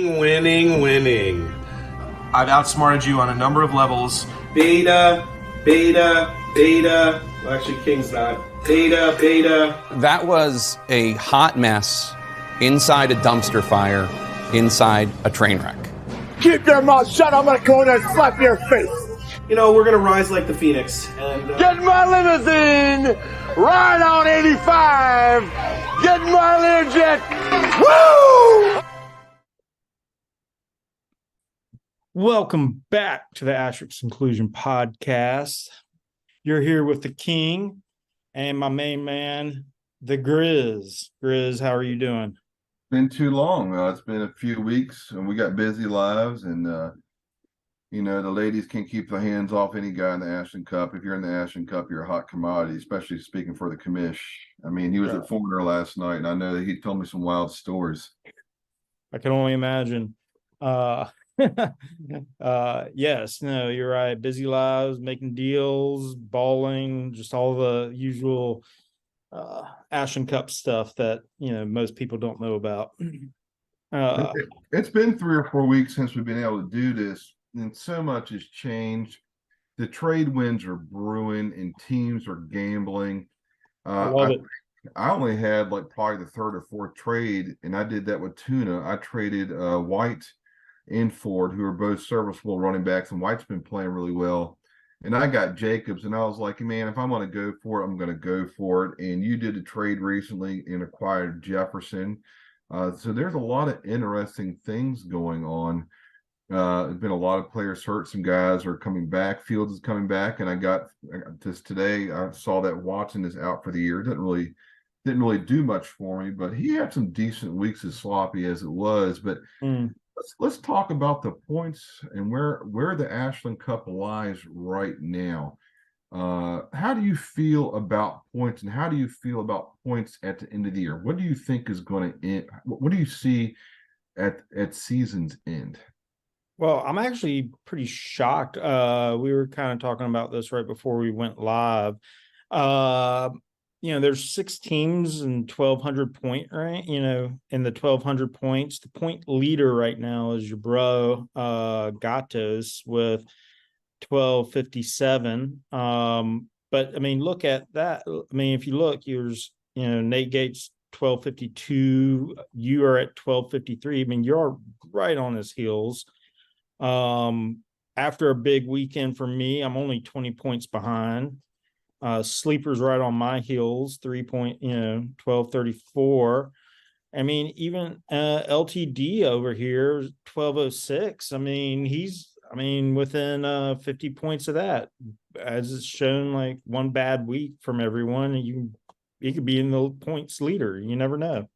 Winning. I've outsmarted you on a number of levels. Beta. Well, actually, King's not. Beta. That was a hot mess inside a dumpster fire, inside a train wreck. Keep your mouth shut. I'm going to go in there and slap your face. You know, we're going to rise like the Phoenix. And Get in my limousine. Ride on 85. Get in my Learjet. Woo! Welcome back to the Asterisk Collusion podcast. You're here with the King and my main man, the Grizz. Grizz, how are you doing? Been too long. It's been a few weeks, and we got busy lives, and the ladies can't keep their hands off any guy in the Ashton Cup. If you're in the Ashton Cup, you're a hot commodity, especially speaking for the commish. I mean, he was at Foreigner last night, and I know that he told me some wild stories. I can only imagine. Yes, no, you're right. Busy lives, making deals, balling, just all the usual Ashton Cup stuff that most people don't know about. It's been 3 or 4 weeks since we've been able to do this, and so much has changed. The trade winds are brewing, and teams are gambling. I love it. I only had probably the third or fourth trade, and I did that with Tuna. I traded White and Ford, who are both serviceable running backs, and White's been playing really well. And I got Jacobs, and I was like, man, if I'm going to go for it, I'm going to go for it. And you did a trade recently and acquired Jefferson. So there's a lot of interesting things going on. There's been a lot of players hurt. Some guys are coming back. Fields is coming back, and I got just today. I saw that Watson is out for the year. Didn't really do much for me, but he had some decent weeks, as sloppy as it was. But let's talk about the points and where the Ashland Cup lies right now. How do you feel about points, and how do you feel about points at the end of the year? What do you think is going to end? What do you see at season's end? Well, I'm actually pretty shocked. We were kind of talking about this right before we went live. There's 6 teams and 1,200 point, right? In the 1,200 points, the point leader right now is your bro, Gatos, with 1,257. But I mean, look at that. I mean, if you look, Nate Gates 1,252. You are at 1,253. I mean, you're right on his heels. After a big weekend for me, I'm only 20 points behind. Sleeper's right on my heels, 1,234. I mean, even LTD over here, 1,206. I mean, he's within 50 points of that. As it's shown, one bad week from everyone, and he could be in the points leader. You never know.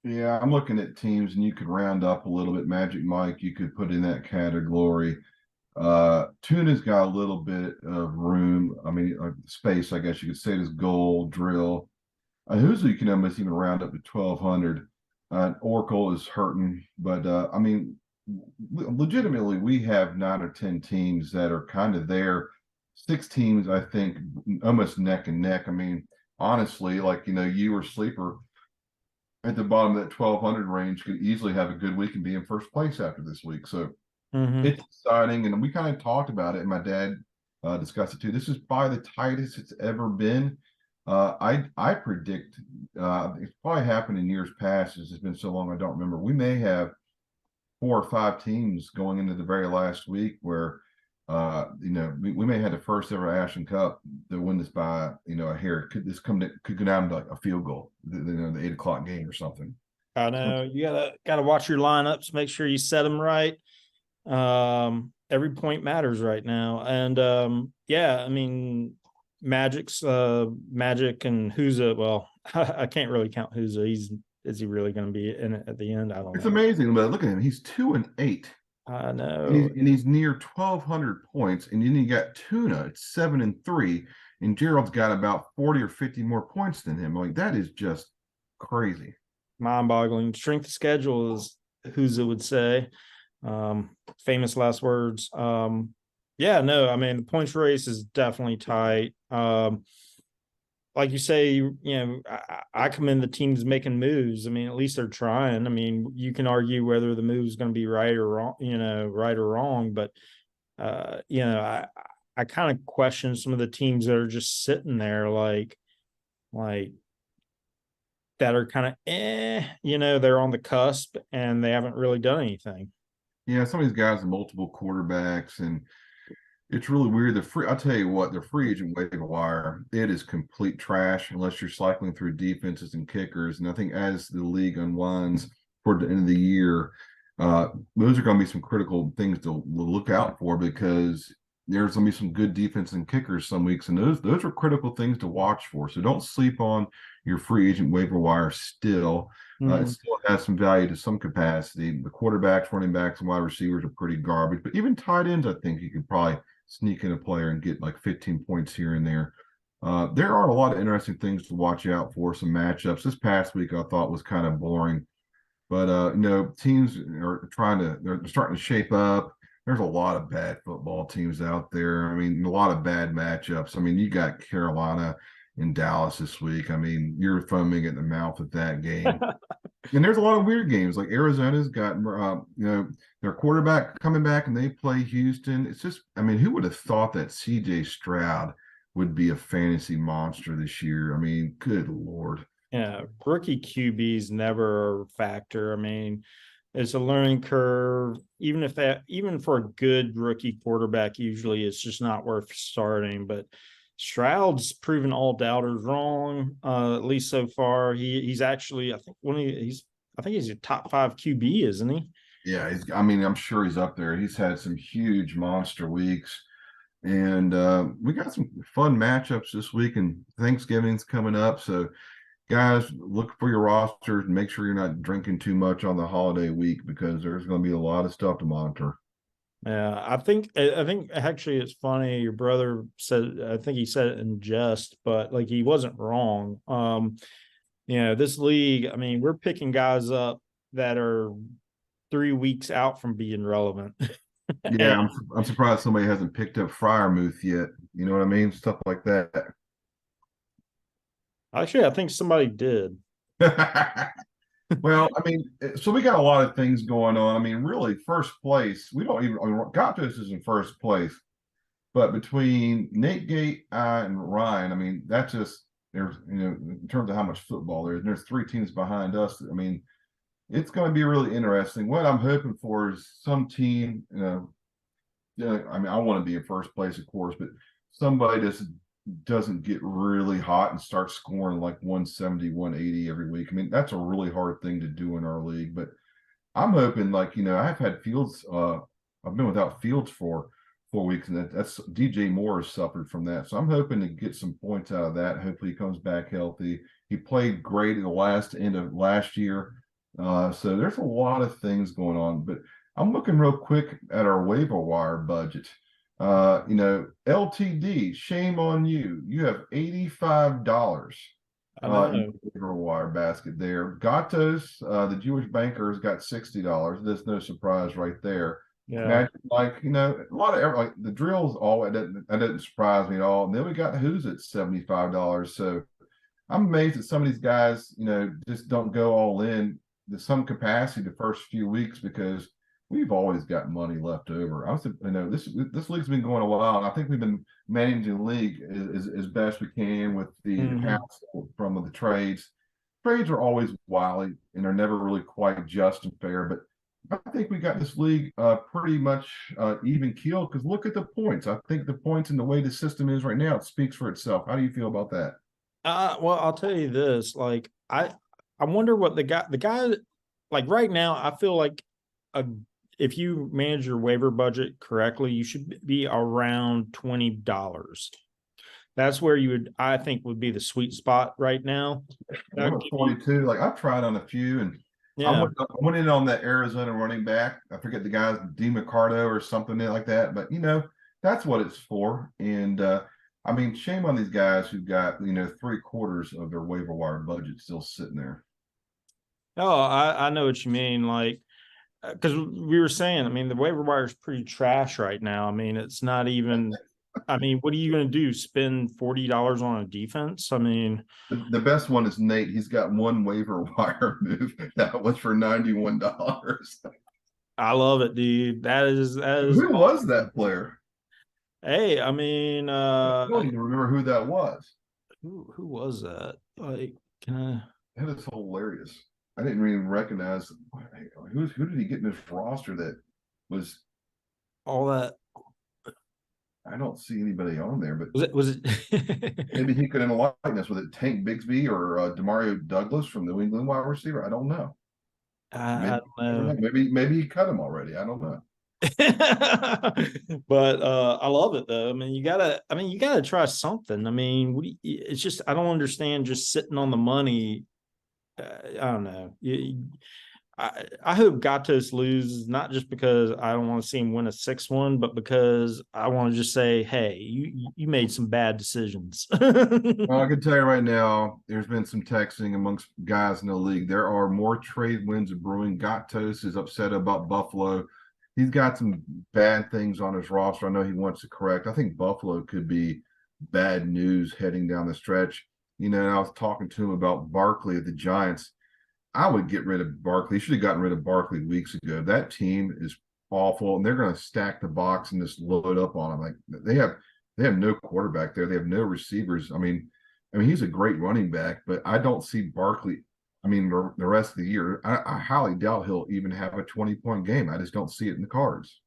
Yeah, I'm looking at teams, and you could round up a little bit. Magic Mike, you could put in that category. Tuna's got a little bit of room. I mean, space, I guess you could say. This goal, drill. Who's you can almost even round up to 1,200. Oracle is hurting, but I mean, legitimately, we have 9 or 10 teams that are kind of there. 6 teams, I think, almost neck and neck. I mean, honestly, you or Sleeper at the bottom of that 1,200 range could easily have a good week and be in first place after this week. So it's exciting, and we kind of talked about it, and my dad discussed it too. This is probably the tightest it's ever been. I predict it's probably happened in years past. It's been so long I don't remember. We may have 4 or 5 teams going into the very last week where we may have the first ever Ashton Cup to win this by a hair. Could go down to a field goal, the 8 o'clock game or something. I know you gotta watch your lineups, make sure you set them right. Every point matters right now, and I mean, Magic and Huza. Well, I can't really count Huza. Is he really going to be in it at the end? I don't know. It's amazing, but look at him. He's 2-8. I know, and he's near 1,200 points, and then you got Tuna at 7-3, and Gerald's got about 40 or 50 more points than him. That is just crazy, mind-boggling. Strength of schedule, is Huza would say. Famous last words. I mean, the points race is definitely tight. like you say, I commend the teams making moves. I mean, at least they're trying. I mean, you can argue whether the move is going to be right or wrong, right or wrong, but I kind of question some of the teams that are just sitting there like that are kind of they're on the cusp and they haven't really done anything. Yeah, some of these guys are multiple quarterbacks, and it's really weird. I'll tell you what, the free agent waiver wire, it is complete trash unless you're cycling through defenses and kickers. And I think as the league unwinds toward the end of the year, those are going to be some critical things to look out for, because there's going to be some good defense and kickers some weeks, and those are critical things to watch for. So don't sleep on your free agent waiver wire still. It still has some value to some capacity. The quarterbacks, running backs, and wide receivers are pretty garbage, but even tight ends, I think you could probably sneak in a player and get like 15 points here and there. There are a lot of interesting things to watch out for, some matchups. This past week I thought was kind of boring, but teams are they're starting to shape up. There's a lot of bad football teams out there. I mean, a lot of bad matchups. I mean, you got Carolina in Dallas this week. I mean, you're foaming at the mouth at that game. And there's a lot of weird games, like Arizona's got their quarterback coming back and they play Houston. It's just, I mean, who would have thought that CJ Stroud would be a fantasy monster this year? I mean, good Lord. Yeah, rookie QBs never a factor. I mean, it's a learning curve. Even for a good rookie quarterback, usually it's just not worth starting. But Stroud's proven all doubters wrong, at least so far. He's actually, I think he's a top 5 QB, isn't he? Yeah, I'm sure he's up there. He's had some huge monster weeks. And we got some fun matchups this week, and Thanksgiving's coming up. So guys, look for your rosters and make sure you're not drinking too much on the holiday week, because there's going to be a lot of stuff to monitor. Yeah, I think actually it's funny. Your brother said, I think he said it in jest, but like he wasn't wrong. This league, I mean, we're picking guys up that are 3 weeks out from being relevant. Yeah, I'm surprised somebody hasn't picked up Fryermuth yet. You know what I mean? Stuff like that. Actually, I think somebody did. Well, I mean, so we got a lot of things going on. I mean, really, first place, we don't even, Gatos is in first place, but between Nate Gate, and Ryan, I mean, that's just, there's, in terms of how much football there is, and there's 3 teams behind us. I mean, it's going to be really interesting. What I'm hoping for is some team, I mean, I want to be in first place, of course, but somebody just doesn't get really hot and start scoring like 170, 180 every week. I mean, that's a really hard thing to do in our league, but I'm hoping, like, I've had Fields, I've been without Fields for 4 weeks, and that's DJ Moore has suffered from that. So I'm hoping to get some points out of that. Hopefully he comes back healthy. He played great at the end of last year. So there's a lot of things going on, but I'm looking real quick at our waiver wire budget. LTD, shame on you. You have $85 in the waiver wire basket there. Gatos, the Jewish banker, has got $60. There's no surprise right there. Yeah. Imagine, a lot of like the drills, that doesn't surprise me at all. And then we got Who's at $75. So I'm amazed that some of these guys, just don't go all in to some capacity the first few weeks, because we've always got money left over. This league's been going a while, and I think we've been managing the league as best we can with the hassle from the trades. Trades are always wily, and they're never really quite just and fair. But I think we got this league pretty much even keeled, because look at the points. I think the points and the way the system is right now, it speaks for itself. How do you feel about that? Well, I'll tell you this. Like, I wonder what the guy, like right now, I feel like if you manage your waiver budget correctly, you should be around $20. That's where I think would be the sweet spot right now. I'm at 22. Like, I've tried on a few, and I went in on that Arizona running back. I forget the guy's DeMarco or something like that, but that's what it's for. And I mean, shame on these guys who've got 3/4 of their waiver wire budget still sitting there. Oh, I know what you mean. Like, because we were saying, I mean, the waiver wire is pretty trash right now. I mean, it's not even I mean, what are you going to do? Spend $40 on a defense? I mean, The best one is Nate. He's got one waiver wire move that was for $91. I love it, dude. That is Who was that player? Hey, I mean, I don't even remember who that was. who was that? Like, can I? That is hilarious. I didn't even recognize who did he get in his roster that was. All that I don't see anybody on there, but was it maybe he could enlighten us. Was it Tank Bigsby or Demario Douglas from New England wide receiver? I don't know. I don't know. Maybe he cut him already. I don't know. But I love it though. I mean, you gotta try something. I mean, it's just I don't understand just sitting on the money. I don't know. I hope Gatos loses, not just because I don't want to see him win a 6-1, but because I want to just say, hey, you made some bad decisions. Well, I can tell you right now, there's been some texting amongst guys in the league. There are more trade wins brewing. Gatos is upset about Buffalo. He's got some bad things on his roster. I know he wants to correct. I think Buffalo could be bad news heading down the stretch. You know, I was talking to him about Barkley at the Giants. I would get rid of Barkley. He should have gotten rid of Barkley weeks ago. That team is awful, and they're going to stack the box and just load up on them. Like they have no quarterback there. They have no receivers. I mean, he's a great running back, but I don't see Barkley. I mean, the rest of the year, I highly doubt he'll even have a 20-point game. I just don't see it in the cards.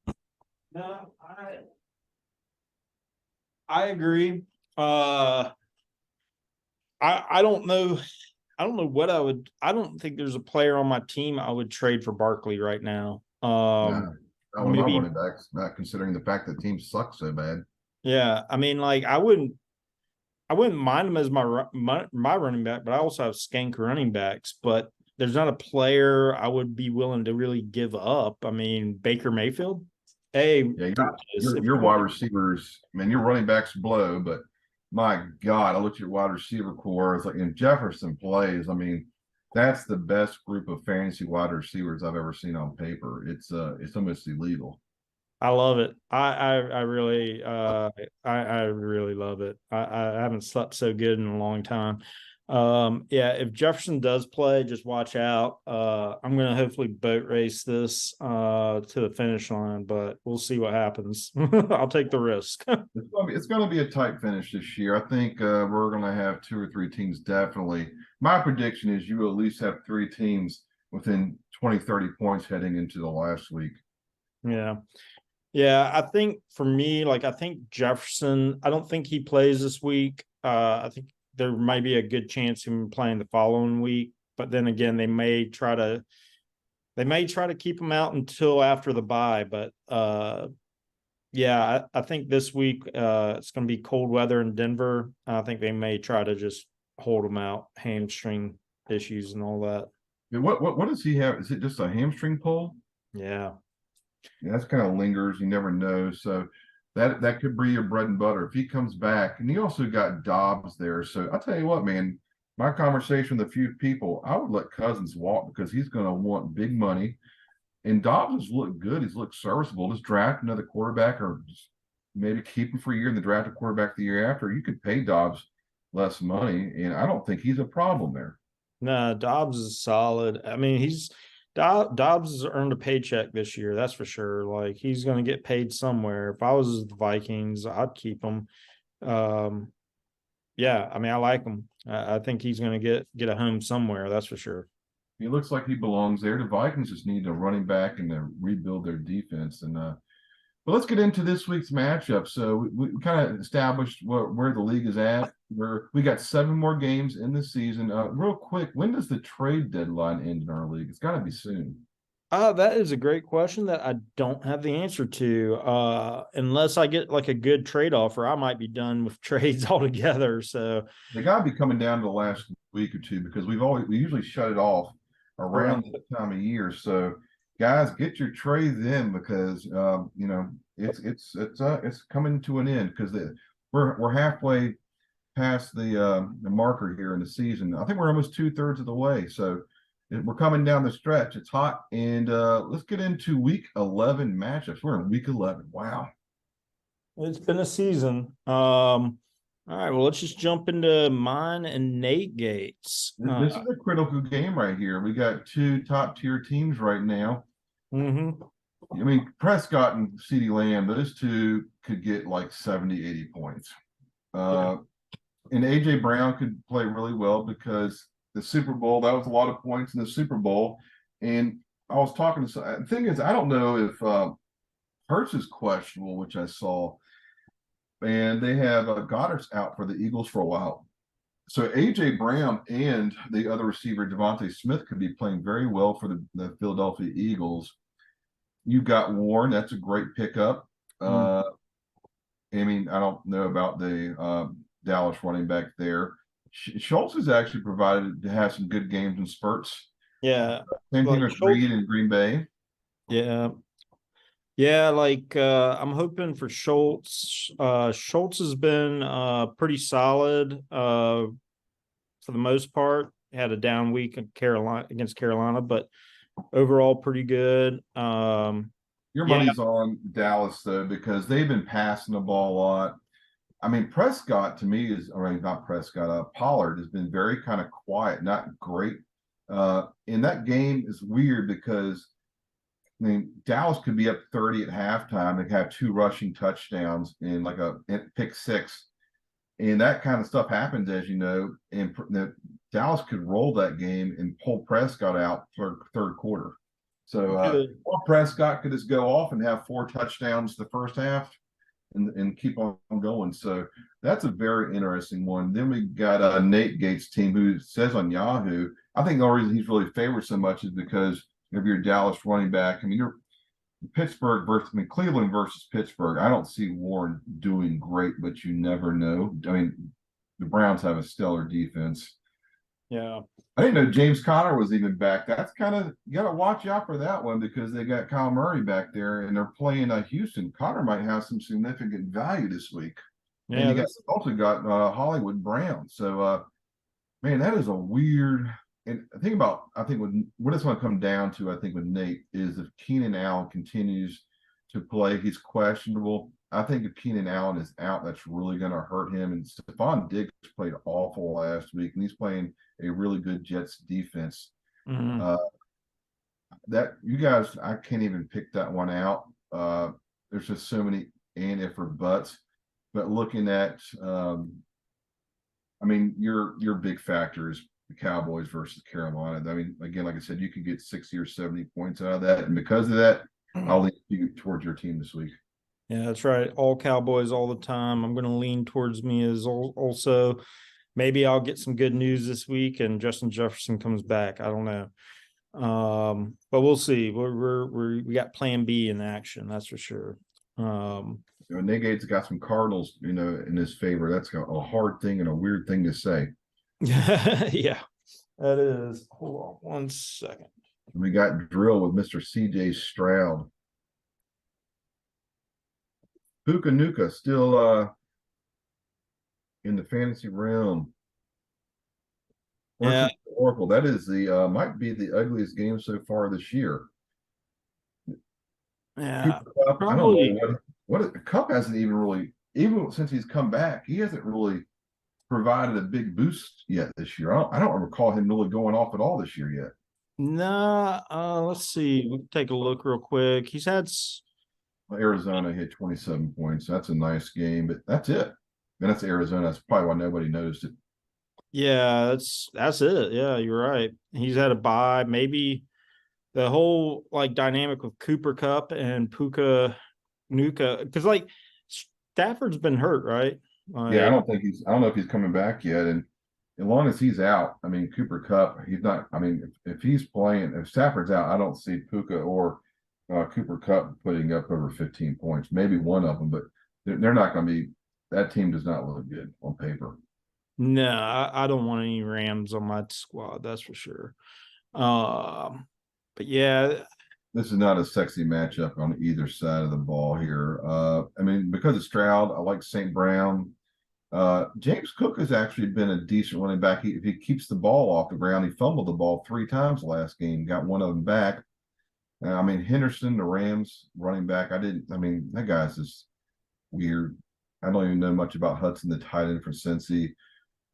No, I agree. I don't know. I don't know what I would. I don't think there's a player on my team I would trade for Barkley right now. Not with my Maybe, running backs, not considering the fact that teams suck so bad. yeah. I mean, like I wouldn't mind him as my running back, but I also have skank running backs. But there's not a player I would be willing to really give up. I mean, Baker Mayfield. Hey, Yeah, your wide receivers, I mean, your running backs blow, but my God, I looked at your wide receiver core. It's like in Jefferson plays. I mean, that's the best group of fantasy wide receivers I've ever seen on paper. It's almost illegal. I love it. I really I really love it. I haven't slept so good in a long time. Yeah, if Jefferson does play, just watch out. I'm gonna hopefully boat race this to the finish line, but we'll see what happens. I'll take the risk. It's going to be a tight finish this year. I think we're going to have 2 or 3 teams definitely. My prediction is you will at least have 3 teams within 20, 30 points heading into the last week. Yeah. Yeah, I think for me, like I think Jefferson, I don't think he plays this week. I think there might be a good chance of him playing the following week, but then again, they may try to keep him out until after the bye. But yeah, I think this week it's going to be cold weather in Denver. I think they may try to just hold him out, hamstring issues and all that. What does he have? Is it just a hamstring pull? Yeah. Yeah, that's kind of lingers. You never know. So that could be your bread and butter. If he comes back, and you also got Dobbs there. So I'll tell you what, man, my conversation with a few people, I would let Cousins walk because he's going to want big money. And Dobbs has looked good. He's looked serviceable. Just draft another quarterback or just maybe keep him for a year and then draft a quarterback the year after. You could pay Dobbs less money, and I don't think he's a problem there. No, Dobbs is solid. I mean, Dobbs has earned a paycheck this year. That's for sure. Like he's going to get paid somewhere. If I was the Vikings, I'd keep him. Yeah, I mean, I like him. I think he's going to get a home somewhere. That's for sure. He looks like he belongs there. The Vikings just need a running back and to rebuild their defense. And but let's get into this week's matchup. So we kind of established where the league is at. We got 7 more games in the season. Real quick, when does the trade deadline end in our league? It's got to be soon. That is a great question that I don't have the answer to. Unless I get like a good trade offer, I might be done with trades altogether. So They got to be coming down to the last week or two because we usually shut it off around that time of year. So guys, get your trades in because you know it's coming to an end because we're halfway past the marker here in the season. I think we're almost 2/3 of the way. So we're coming down the stretch. It's hot, and let's get into week 11 matchups. We're in week 11. Wow. It's been a season. All right, well, let's just jump into mine and Nate Gates. This is a critical game right here. We got two top tier teams right now. Mm-hmm. I mean, Prescott and CeeDee Lamb, those two could get like 70, 80 points. And AJ Brown could play really well because the Super Bowl, that was a lot of points in the Super Bowl. And I was talking to the thing is, I don't know if Hurts is questionable, which I saw, and they have Goddard's out for the Eagles for a while. So AJ Brown and the other receiver Devontae Smith could be playing very well for the Philadelphia Eagles. You've got Warren, that's a great pickup. I mean, I don't know about the Dallas running back there. Schultz has actually provided to have some good games in spurts. Yeah. Same thing Like with Reed in Green Bay. Yeah. Yeah, like I'm hoping for Schultz. Schultz has been pretty solid for the most part. Had a down week in Carolina against Carolina, but overall pretty good. Your money's on Dallas though, because they've been passing the ball a lot. I mean, Prescott to me is, I mean, not Prescott, Pollard has been very kind of quiet, not great. And that game is weird because, I mean, Dallas could be up 30 at halftime and have two rushing touchdowns in like a pick six. And that kind of stuff happens, as you know, and Dallas could roll that game and pull Prescott out for third quarter. So Prescott could just go off and have 4 touchdowns the first half and keep on going. So that's a very interesting one. Then we got Nate Gates' team, who says on Yahoo, I think the only reason he's really favored so much is because of your Dallas running back. I mean, you're Cleveland versus Pittsburgh. I don't see Warren doing great, but you never know. I mean, the Browns have a stellar defense. Yeah. I didn't know James Conner was even back. That's kind of, you got to watch out for that one because they got Kyle Murray back there and they're playing Houston. Conner might have some significant value this week. Yeah, and you also got Hollywood Brown. So, man, that is a weird. And I think what it's going to come down to, I think, with Nate is if Keenan Allen continues to play, he's questionable. I think if Keenan Allen is out, that's really going to hurt him. And Stephon Diggs played awful last week, and he's playing a really good Jets defense. That you guys, I can't even pick that one out. There's just so many and if or buts. But looking at, I mean, your big factor is the Cowboys versus Carolina. I mean, again, like I said, you could get 60 or 70 points out of that, and because of that, I'll lean you towards your team this week. Yeah, that's right. All Cowboys all the time. I'm going to lean towards me as also. Maybe I'll get some good news this week and Justin Jefferson comes back. I don't know. But we'll see. We got plan B in action. That's for sure. Nate Gates got some Cardinals, in his favor. That's a hard thing and a weird thing to say. Yeah, that is. Hold on 1 second. We got drill with Mr. CJ Stroud. Puka Nuka still in the fantasy realm. Yeah. Oracle. That is the might be the ugliest game so far this year. Yeah. Cup, I don't know what Cup hasn't even since he's come back, he hasn't really provided a big boost yet this year. I don't recall him really going off at all this year yet. Nah, let's see. We'll take a look real quick. He's had Arizona hit 27 points. That's a nice game, but that's it. And that's Arizona. That's probably why nobody noticed it. Yeah, that's it. Yeah, you're right. He's had a bye. Maybe the whole dynamic with Cooper Kupp and Puka Nuka, because Stafford's been hurt, right? Yeah, I don't know if he's coming back yet. And as long as he's out, I mean, Cooper Kupp, he's not. I mean, if he's playing, if Stafford's out, I don't see Puka or Cooper Kupp putting up over 15 points. Maybe one of them, but they're not going to be. That team does not look good on paper. No, I don't want any Rams on my squad. That's for sure. But yeah, this is not a sexy matchup on either side of the ball here. I mean, because of Stroud, I like St. Brown. James Cook has actually been a decent running back. If he keeps the ball off the ground, he fumbled the ball 3 times last game, got one of them back. I mean, Henderson, the Rams running back, that guy's just, weird. I don't even know much about Hudson, the tight end for Cincy.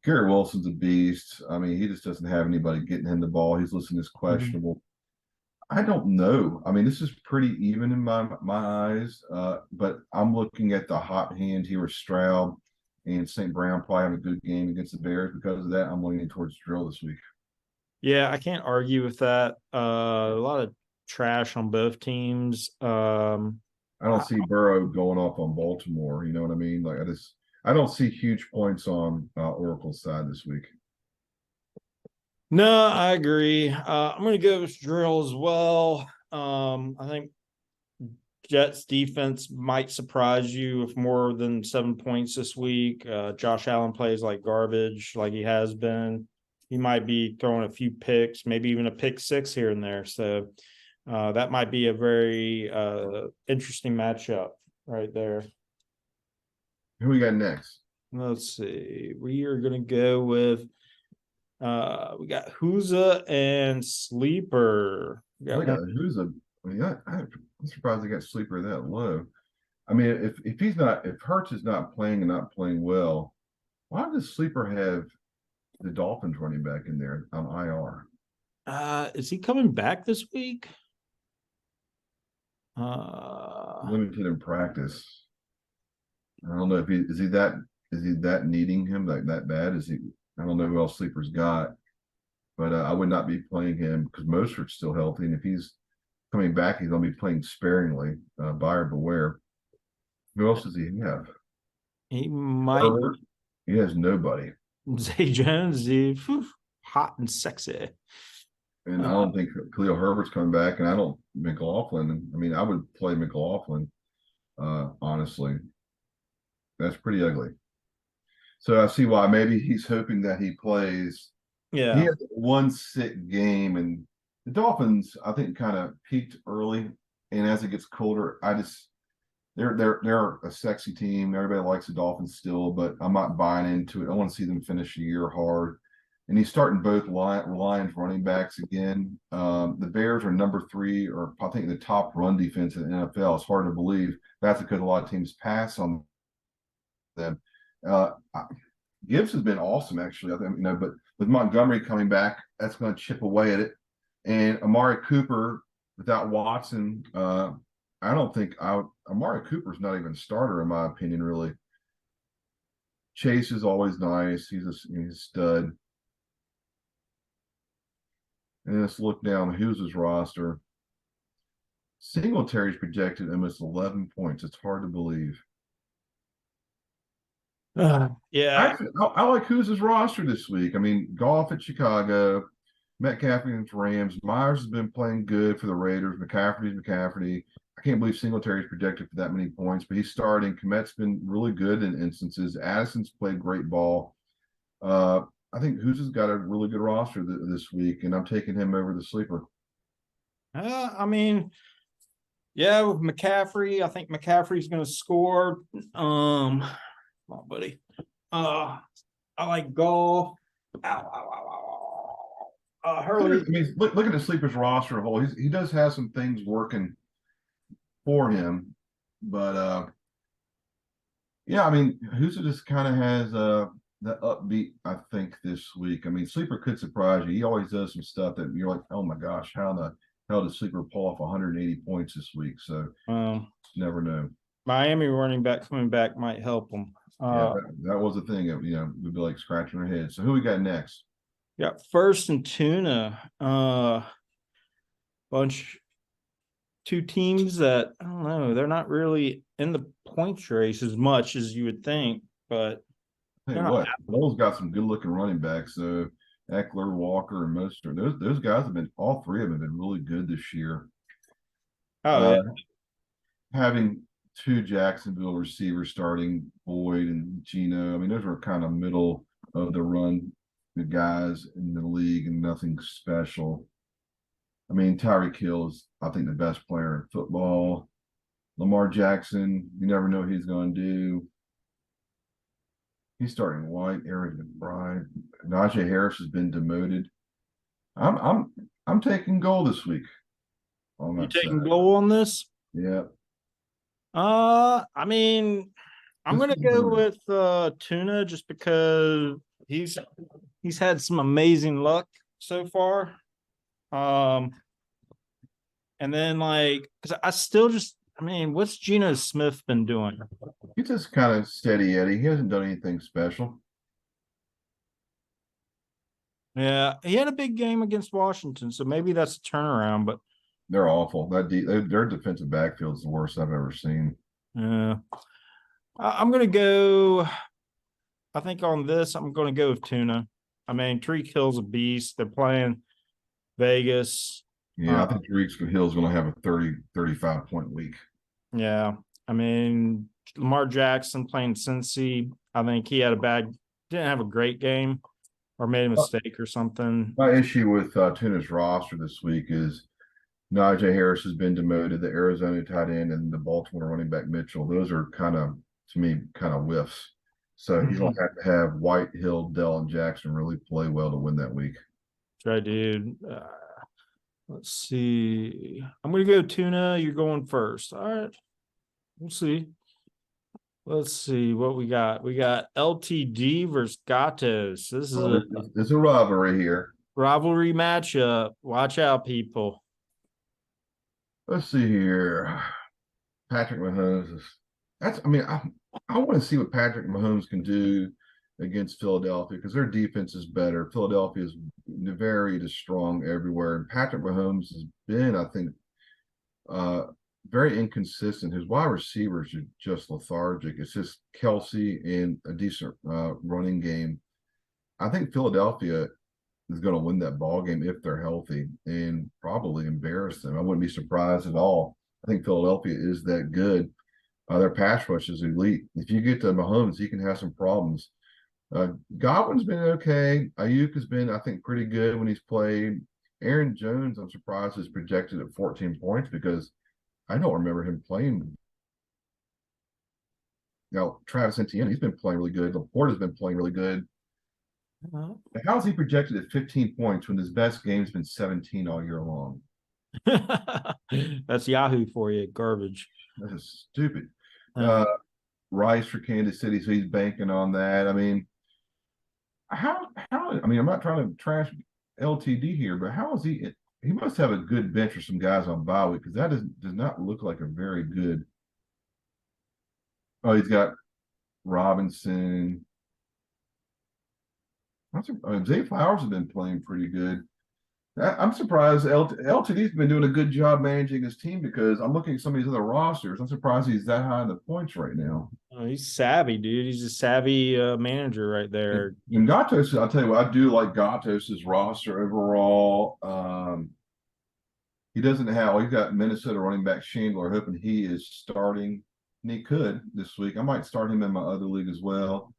Gary Wilson's a beast. I mean, he just doesn't have anybody getting him the ball. He's listed as questionable. I don't know. I mean, this is pretty even in my eyes, but I'm looking at the hot hand here with Stroud and St. Brown probably have a good game against the Bears. Because of that, I'm leaning towards drill this week. Yeah, I can't argue with that. A lot of trash on both teams. I don't see Burrow going off on Baltimore. You know what I mean? Like I don't see huge points on Oracle's side this week. No, I agree. I'm going to go with drill as well. I think Jets defense might surprise you with more than 7 points this week. Josh Allen plays like garbage, like he has been. He might be throwing a few picks, maybe even a pick six here and there. So that might be a very interesting matchup right there. Who we got next? Let's see. We are going to go with we got Huza and Sleeper. Who's I'm surprised they got Sleeper that low. I mean, if Hurts is not playing and not playing well, why does Sleeper have the Dolphins running back in there on IR? Is he coming back this week? Limited in practice. I don't know if is he that needing him like that bad? Is he? I don't know who else Sleeper's got, but I would not be playing him because Mostert's still healthy, and if he's coming back, he's going to be playing sparingly. Buyer beware. Who else does he have? He might. Herbert? He has nobody. Zay Jones, hot and sexy. And I don't think Khalil Herbert's coming back, and I don't McLaughlin. I mean, I would play McLaughlin, honestly. That's pretty ugly. So I see why. Maybe he's hoping that he plays. Yeah. He had one sick game, and the Dolphins, I think, kind of peaked early. And as it gets colder, they're a sexy team. Everybody likes the Dolphins still, but I'm not buying into it. I want to see them finish the year hard. And he's starting both Lions running backs again. The Bears are number 3, or I think the top run defense in the NFL. It's hard to believe. That's because a lot of teams pass on them. Gibbs has been awesome, actually. I think, but with Montgomery coming back, that's going to chip away at it. And Amari Cooper, without Watson, I don't think Amari Cooper's not even a starter, in my opinion, really. Chase is always nice. He's a stud. And let's look down who's his roster. Singletary's projected almost 11 points. It's hard to believe. Yeah. I like who's his roster this week. I mean, Goff at Chicago, Metcalf against Rams. Myers has been playing good for the Raiders. McCaffrey's McCaffrey. I can't believe Singletary's projected for that many points, but he's starting. Komet's been really good in instances. Addison's played great ball. I think Who's has got a really good roster this week, and I'm taking him over the Sleeper. I mean, yeah, with McCaffrey, I think McCaffrey's going to score. Come on, buddy. I like Goff. Hurley. I mean, look at the Sleeper's roster of all. He does have some things working for him, but yeah, I mean, Who's just kind of has that upbeat, I think, this week. I mean, Sleeper could surprise you. He always does some stuff that you're like, oh my gosh, how the hell did Sleeper pull off 180 points this week? So never know. Miami running back coming back might help them. Yeah, that was the thing. We'd be like scratching our head. So who we got next? Yeah, First and Tuna. Two teams that, I don't know, they're not really in the points race as much as you would think, but Hey, what? Noel's got some good-looking running backs. So Eckler, Walker, and Mostert. Those guys have been. All three of them have been really good this year. yeah. Having two Jacksonville receivers starting, Boyd and Geno. I mean, those were kind of middle of the run, the guys in the league, and nothing special. I mean, Tyreek Hill is, I think, the best player in football. Lamar Jackson, you never know what he's going to do. He's starting White, Eric McBride. Najee Harris has been demoted. I'm taking goal this week. You taking goal on this? Yeah. I mean, I'm gonna go with Tuna just because he's had some amazing luck so far. And then because I still what's Geno Smith been doing? He's just kind of steady Eddie. He hasn't done anything special. Yeah, he had a big game against Washington, so maybe that's a turnaround. But They're awful. Their defensive backfield is the worst I've ever seen. yeah, I'm gonna go. I think on this, I'm gonna go with Tuna. I mean, Tyreek Hill's a beast. They're playing Vegas. Yeah, I think Tyreek Hill's going to have a 35 point week. Yeah, I mean, Lamar Jackson playing Cincy. I think he had didn't have a great game, or made a mistake or something. My issue with Tuna's roster this week is Najee Harris has been demoted, the Arizona tight end, and the Baltimore running back Mitchell. Those are kind of, to me, kind of whiffs. So he's going to have White, Hill, Dell, and Jackson really play well to win that week. Try, dude. Let's see. I'm going to go Tuna. You're going first. All right. We'll see. Let's see what we got. We got LTD versus Gatos. This is It's a rivalry here. Rivalry matchup. Watch out, people. Let's see here. Patrick Mahomes is I want to see what Patrick Mahomes can do against Philadelphia because their defense is better. Philadelphia is very strong everywhere. And Patrick Mahomes has been, I think, very inconsistent. His wide receivers are just lethargic. It's just Kelsey and a decent running game. I think Philadelphia is going to win that ball game if they're healthy and probably embarrass them. I wouldn't be surprised at all. I think Philadelphia is that good. Their pass rush is elite. If you get to Mahomes, he can have some problems. Godwin's been okay. Ayuk has been, I think, pretty good when he's played. Aaron Jones, I'm surprised, is projected at 14 points because I don't remember him playing. Now, Travis Etienne, he's been playing really good. Laporta's been playing really good. How is he projected at 15 points when his best game's been 17 all year long? That's Yahoo for you, garbage. That is stupid. Rice for Kansas City, so he's banking on that. I mean, I'm not trying to trash LTD here, but how is he? He must have a good bench for some guys on bye week because that does not look like a very good. Oh, he's got Robinson. Zay Flowers has been playing pretty good. I'm surprised LTD's been doing a good job managing his team because I'm looking at some of these other rosters. I'm surprised he's that high in the points right now. Oh, he's savvy, dude. He's a savvy manager right there. And Gatos, I'll tell you what, I do like Gatos's roster overall. He doesn't have, he's got Minnesota running back Chandler, hoping he is starting. And he could this week. I might start him in my other league as well.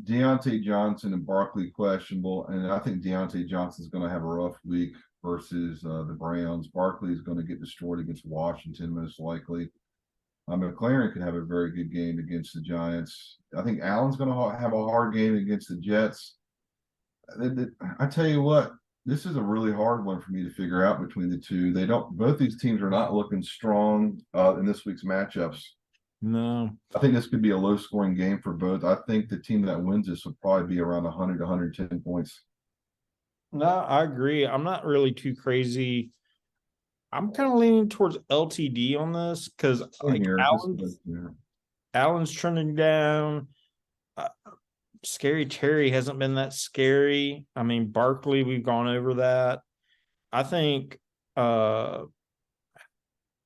Deontay Johnson and Barkley questionable, and I think Deontay Johnson's going to have a rough week versus the Browns. Barkley is going to get destroyed against Washington most likely. McLaren could have a very good game against the Giants. I think Allen's going to have a hard game against the Jets. I tell you what, this is a really hard one for me to figure out between the two. Both these teams are not looking strong in this week's matchups. No. I think this could be a low-scoring game for both. I think the team that wins this will probably be around 100 to 110 points. No, I agree. I'm not really too crazy. I'm kind of leaning towards LTD on this because Allen's trending down. Scary Terry hasn't been that scary. I mean, Barkley, we've gone over that. I think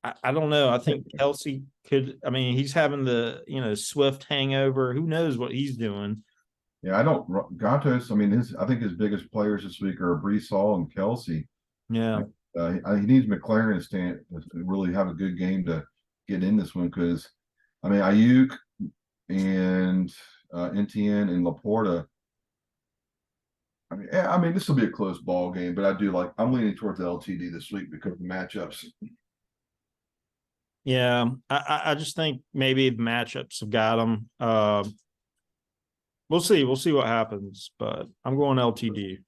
I don't know. I think Kelsey could. I mean, he's having the Swift hangover. Who knows what he's doing? Yeah, Gatos. I mean, I think his biggest players this week are Brees Hall and Kelsey. Yeah, he needs McLaren to really have a good game to get in this one because, I mean, Ayuk and Etienne and Laporta. I mean, this will be a close ball game, but I'm leaning towards the LTD this week because of the matchups. Yeah, I just think maybe the matchups have got them. We'll see. We'll see what happens, but I'm going LTD.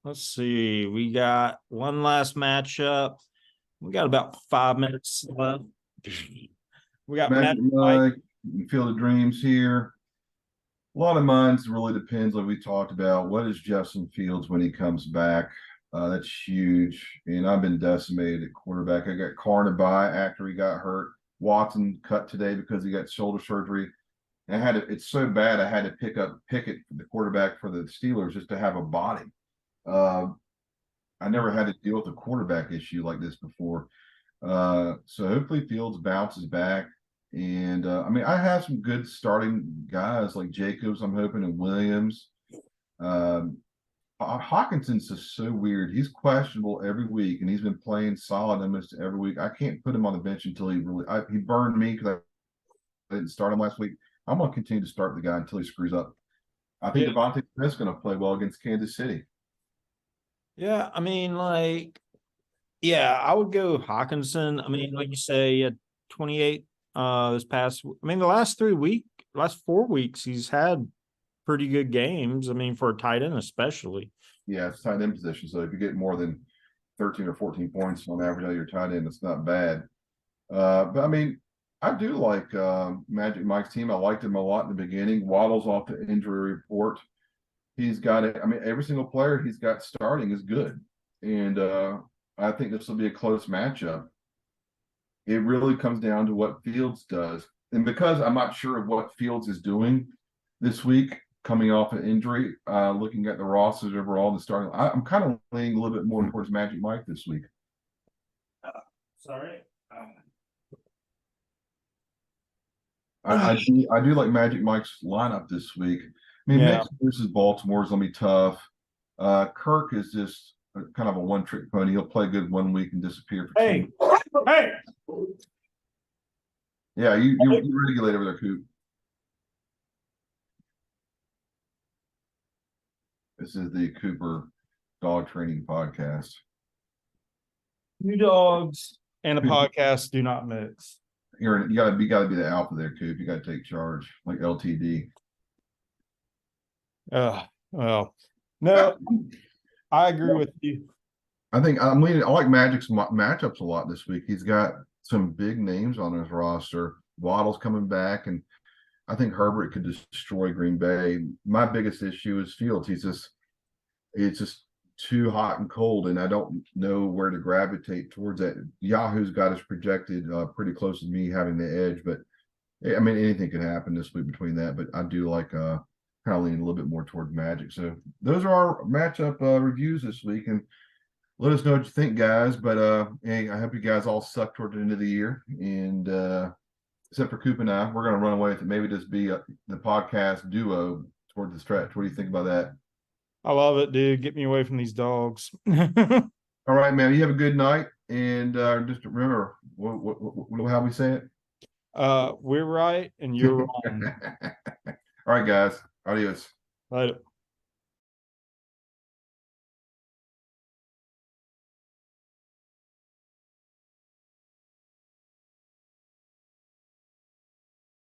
Let's see. We got one last matchup. We got about 5 minutes left. We got Magic Magic Mike. Mike, Field of Dreams here. A lot of mines really depends, like we talked about. What is Justin Fields when he comes back? That's huge. And I've been decimated at quarterback. I got Carr by after he got hurt. Watson cut today because he got shoulder surgery. And it's so bad I had to pick up Pickett, the quarterback for the Steelers, just to have a body. I never had to deal with a quarterback issue like this before. So hopefully Fields bounces back. And I mean, I have some good starting guys like Jacobs, I'm hoping, and Williams. Hawkinson's just so weird. He's questionable every week, and he's been playing solid almost every week. I can't put him on the bench until he burned me because I didn't start him last week. I'm going to continue to start the guy until he screws up. I think Devontae Smith's going to play well against Kansas City. Yeah, I mean, like, yeah, I would go Hawkinson. I mean, like you say, he had 28 this past. I mean, the last 4 weeks, he's had pretty good games. I mean, for a tight end, especially. Yeah, it's tight end position. So if you get more than 13 or 14 points on average out of your tight end, it's not bad. But I mean, I do like Magic Mike's team. I liked him a lot in the beginning. Waddle's off the injury report. He's got it. I mean, every single player he's got starting is good. And I think this will be a close matchup. It really comes down to what Fields does. And because I'm not sure of what Fields is doing this week, coming off an injury, looking at the rosters overall and starting, I'm kind of leaning a little bit more towards Magic Mike this week. Sorry. I do like Magic Mike's lineup this week. I mean, Mixon versus Baltimore is going to be tough. Kirk is just kind of a one-trick pony. He'll play good 1 week and disappear for 2. Hey. Yeah, you regulate over there, Coop. This is the Cooper Dog Training Podcast. 2 dogs and a podcast do not mix. You gotta be the alpha there, Coop. You gotta take charge, like LTD. Well, no, I agree with you. I like Magic's matchups a lot this week. He's got some big names on his roster. Waddle's coming back, and I think Herbert could destroy Green Bay. My biggest issue is Fields. It's just too hot and cold, and I don't know where to gravitate towards that. Yahoo's got us projected pretty close to me having the edge, but I mean, anything could happen this week between that. But I do like kind of leaning a little bit more toward Magic. So those are our matchup reviews this week, and let us know what you think, guys. But hey, I hope you guys all suck toward the end of the year, and except for Coop and I, we're going to run away with it. Maybe just be the podcast duo toward the stretch. What do you think about that? I love it, dude. Get me away from these dogs. All right, man. You have a good night, and just remember, how we say it? We're right, and you're wrong. All right, guys. Adios. Later.